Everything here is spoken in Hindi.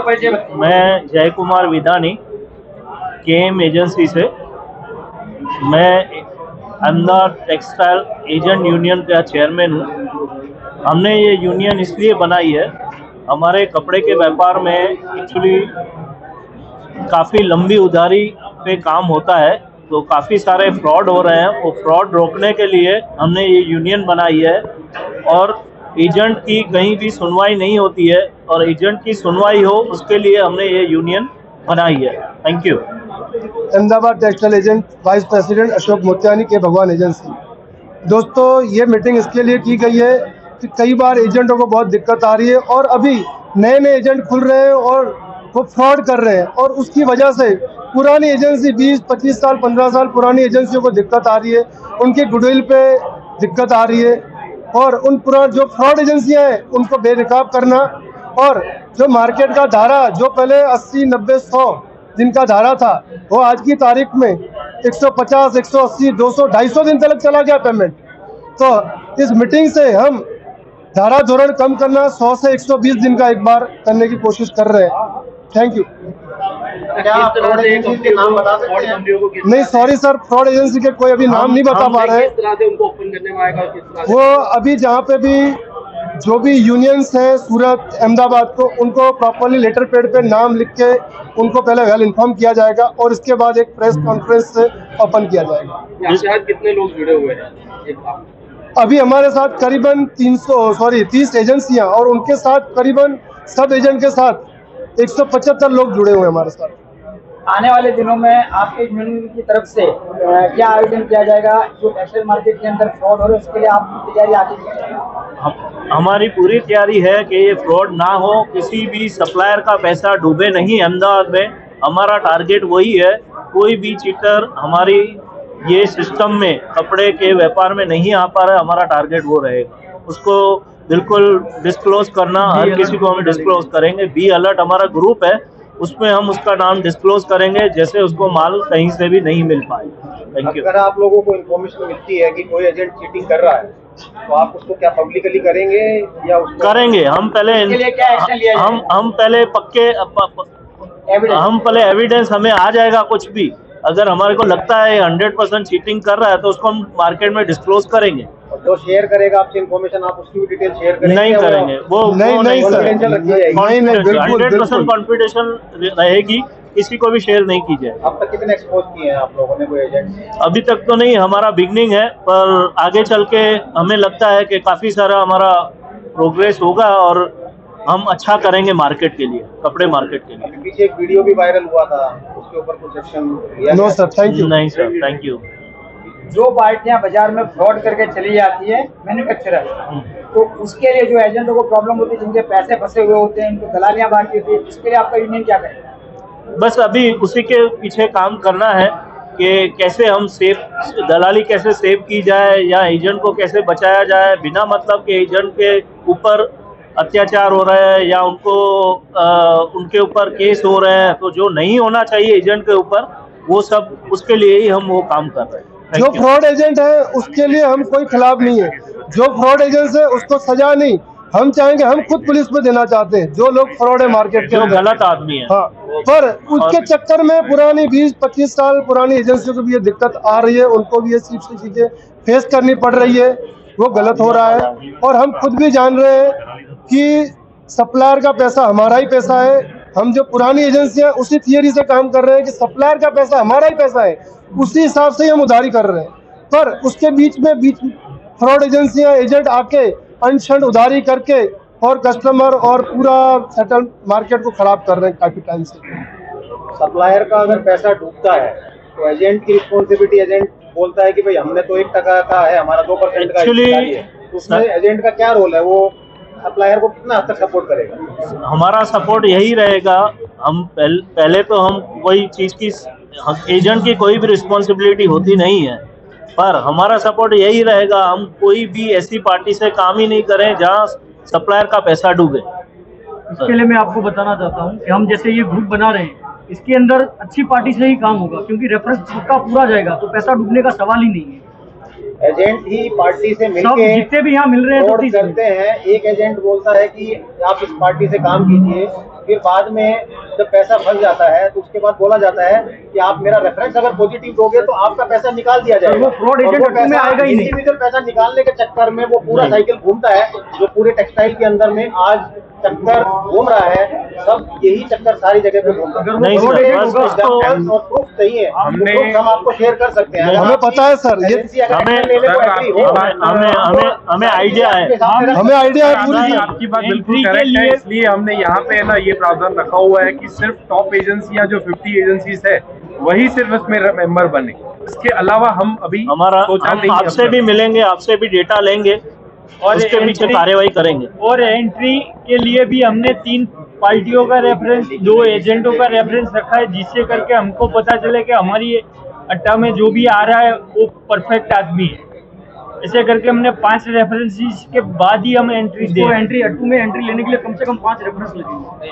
परिचय बताइए। मैं जय कुमार विदानी, केएम एजेंसी से। मैं अहमदाबाद टेक्सटाइल एजेंट यूनियन का चेयरमैन हूँ। हमने ये यूनियन इसलिए बनाई है, हमारे कपड़े के व्यापार में एक्चुअली काफ़ी लंबी उधारी पे काम होता है, तो काफ़ी सारे फ्रॉड हो रहे हैं। वो फ्रॉड रोकने के लिए हमने ये यूनियन बनाई है। और एजेंट की कहीं भी सुनवाई नहीं होती है, और एजेंट की सुनवाई हो उसके लिए हमने ये यूनियन बनाई है। Thank you. Ahmedabad textile agent vice president Ashok Motiyani के भगवान एजेंसी। दोस्तों, ये मीटिंग इसके लिए की गई है कि कई बार एजेंटों को बहुत दिक्कत आ रही है और अभी नए नए एजेंट खुल रहे हैं और वो फ्रॉड कर रहे हैं, और उसकी वजह से पुरानी एजेंसी 20-25 साल 15 साल पुरानी एजेंसियों को दिक्कत आ रही है, उनकी गुडविल पे दिक्कत आ रही है। और उन जो फ्रॉड एजेंसियां हैं उनको बेनकाब करना, और जो मार्केट का धारा जो पहले 80, 90, 100 जिनका धारा था, वो आज की तारीख में 150, 180, 200, 250 दिन तक चला गया पेमेंट। तो इस मीटिंग से हम धारा धोरण कम करना 100 से 120 दिन का एक बार करने की कोशिश कर रहे हैं। Thank you. क्या आप फ्रॉड एजेंसी के नाम बता सकते हैं? नहीं, सॉरी सर, फ्रॉड एजेंसी के कोई अभी नाम नहीं बता पा रहे हैं। किस तरह से उनको ओपन करने में आएगा, किस तरह से? वो अभी जहाँ पे भी जो भी यूनियंस हैं सूरत, अहमदाबाद को, उनको प्रॉपरली लेटर पैड पे नाम लिख के उनको पहले वेल इन्फॉर्म किया जाएगा और इसके बाद एक प्रेस कॉन्फ्रेंस से ओपन किया जाएगा। शायद कितने लोग जुड़े हुए हैं? अभी हमारे साथ करीबन 30 एजेंसियां और उनके साथ करीबन सब एजेंट के साथ 175 लोग जुड़े हुए हैं हमारे साथ। आने वाले दिनों में आपके यूनियन की तरफ से क्या आयोजन किया जाएगा? जो टेक्सटाइल मार्केट के अंदर फ्रॉड हो रहा है उसके लिए आप तैयारी आगे की? हमारी पूरी तैयारी है कि ये फ्रॉड ना हो, किसी भी सप्लायर का पैसा डूबे नहीं अहमदाबाद में। हमारा टारगेट वही है। कोई भी चीटर हमारी ये सिस्टम में कपड़े के व्यापार में नहीं आ पा रहा है, हमारा टारगेट वो रहेगा। उसको बिल्कुल डिस्क्लोज करना, हर किसी को हम डिस्क्लोज करेंगे। बी अलर्ट हमारा ग्रुप है, उसमें हम उसका नाम डिस्क्लोज करेंगे जैसे उसको माल कहीं से भी नहीं मिल पाए। Thank you. अगर आप लोगों को इन्फॉर्मेशन मिलती है कि कोई एजेंट चीटिंग कर रहा है, तो आप उसको क्या पब्लिकली करेंगे या उसको करेंगे? हम पहले हम पहले एविडेंस हमें आ जाएगा कुछ भी। अगर हमारे को लगता है 100% चीटिंग कर रहा है तो उसको हम मार्केट में डिस्क्लोज करेंगे। जो शेयर करेगा आपसे इन्फॉर्मेशन, आप उसकी भी डिटेल शेयर करेंगे? नहीं करेंगे, वो नहीं सर, कॉन्फिडेंशियल रखी जाएगी। 100% कॉन्फिडेंशियल रहेगी, किसी को भी शेयर नहीं की जाए। अब तक कितने एक्सपोज किए हैं आप लोगों ने कोई एजेंट? अभी तक तो नहीं, हमारा बिगनिंग है, पर आगे चल के हमें लगता है कि काफी सारा हमारा प्रोग्रेस होगा और हम अच्छा करेंगे मार्केट के लिए, कपड़े मार्केट के लिए। पीछे एक वीडियो भी वायरल हुआ था, उसके ऊपर कुछ एक्शन लिया? No sir, thank you. नहीं सर, थैंक यू। जो पार्टियां बाजार में फ्रॉड करके चली जाती है मैन्युफैक्चरर, तो उसके लिए जो एजेंटों को प्रॉब्लम होती है, जिनके पैसे फंसे हुए होते हैं, इनको दलालियां बांटती होती है, इसके लिए आपका यूनियन क्या करेगा? बस अभी उसी के पीछे काम करना है कि कैसे हम दलाली कैसे सेव की जाए, या एजेंट को कैसे बचाया जाए बिना मतलब के एजेंट के ऊपर अत्याचार हो रहा है या उनके ऊपर केस हो रहे हैं, तो जो नहीं होना चाहिए एजेंट के ऊपर, वो सब उसके लिए ही हम वो काम कर रहे हैं। जो फ्रॉड एजेंट है उसके लिए हम कोई खिलाफ नहीं है। जो फ्रॉड एजेंट है उसको सजा नहीं, हम चाहेंगे, हम खुद पुलिस में देना चाहते हैं जो लोग फ्रॉड है मार्केट के, जो गलत आदमी है। हाँ, पर उसके चक्कर में पुरानी 20-25 साल पुरानी एजेंसियों को भी ये दिक्कत आ रही है, उनको भी ये चीजें फेस करनी पड़ रही है। वो गलत हो रहा है और हम खुद भी जान रहे हैं कि सप्लायर का पैसा हमारा ही पैसा है। हम जो पुरानी एजेंसियां उसी थियरी से काम कर रहे हैं कि सप्लायर का पैसा हमारा ही पैसा है, उसी हिसाब से ही हम उधारी कर रहे हैं। पर उसके बीच फ्रॉड एजेंसियां, एजेंट आके अनशन उधारी करके और कस्टमर और पूरा सेटल मार्केट को खराब कर रहे हैं काफी टाइम से। सप्लायर का अगर पैसा डूबता है तो एजेंट की रिस्पॉन्सिबिलिटी, एजेंट बोलता है कि भाई हमने तो 1% का है, हमारा 2% का है, उसमें एजेंट का क्या रोल है? वो सप्लायर को कितना हद तक सपोर्ट करेगा? हमारा सपोर्ट यही रहेगा। हम पहले तो हम कोई चीज की, एजेंट की कोई भी रिस्पॉन्सिबिलिटी होती नहीं है, पर हमारा सपोर्ट यही रहेगा। हम कोई भी ऐसी पार्टी से काम ही नहीं करें जहां सप्लायर का पैसा डूबे। इसके लिए मैं आपको बताना चाहता हूं कि हम जैसे ये ग्रुप बना रहे हैं, इसके अंदर अच्छी पार्टी से ही काम होगा, क्योंकि रेफरेंस पक्का पूरा जाएगा तो पैसा डूबने का सवाल ही नहीं है। एजेंट ही पार्टी से सब मिलके जितने भी यहाँ मिल रहे हैं तो फ्रॉड 30 करते हैं। एक एजेंट बोलता है कि आप इस पार्टी से काम कीजिए, फिर बाद में जब पैसा फंस जाता है तो उसके बाद बोला जाता है कि आप मेरा रेफरेंस अगर पॉजिटिव दोगे तो आपका पैसा निकाल दिया जाएगा। वो fraud और agent में पैसा आएगा ही नहीं। इंडिविजुअल पैसा निकालने के चक्कर में वो पूरा नहीं। साइकिल घूमता है, जो पूरे टेक्सटाइल के अंदर में आज चक्कर घूम रहा है। सब यही चक्कर सारी जगह पे घूम रहा है। नहीं fraud सर, agent बस होगा, इसको- examples और proof चाहिए, हम आपको शेयर कर सकते हैं। नहीं, अगर हमें आपकी पता है सर, ये- एजेंसी अगर हमें- action लेने को agree हो, हमें आइडिया है। हमें आइडिया है पूरी आपकी सर। आपकी बात बिल्कुल एंट्री के करेक्ट है, लिए- इसलिए हमने यहाँ पे ना ये प्रावधान रखा हुआ है कि सिर्फ टॉप एजेंसियां जो 50 एजेंसीज है वही सिर्फ इसमें मेंबर बने। इसके अलावा हम अभी हमारा सोचा हम नहीं है आपसे भी मिलेंगे, आपसे भी डेटा लेंगे और उसके पीछे एंट्री- कार्रवाई करेंगे। और एंट्री के लिए भी हमने 3 पार्टियों का रेफरेंस, 2 एजेंटों का रेफरेंस रखा है, जिससे करके हमको पता चले कि हमारी अड्डा में जो भी आ रहा है वो परफेक्ट आदमी है। ऐसे करके हमने 5 रेफरेंसेस के बाद ही हम एंट्री दे। एंट्री अड्डू में एंट्री लेने के लिए कम से कम 5 रेफरेंस लगेंगे।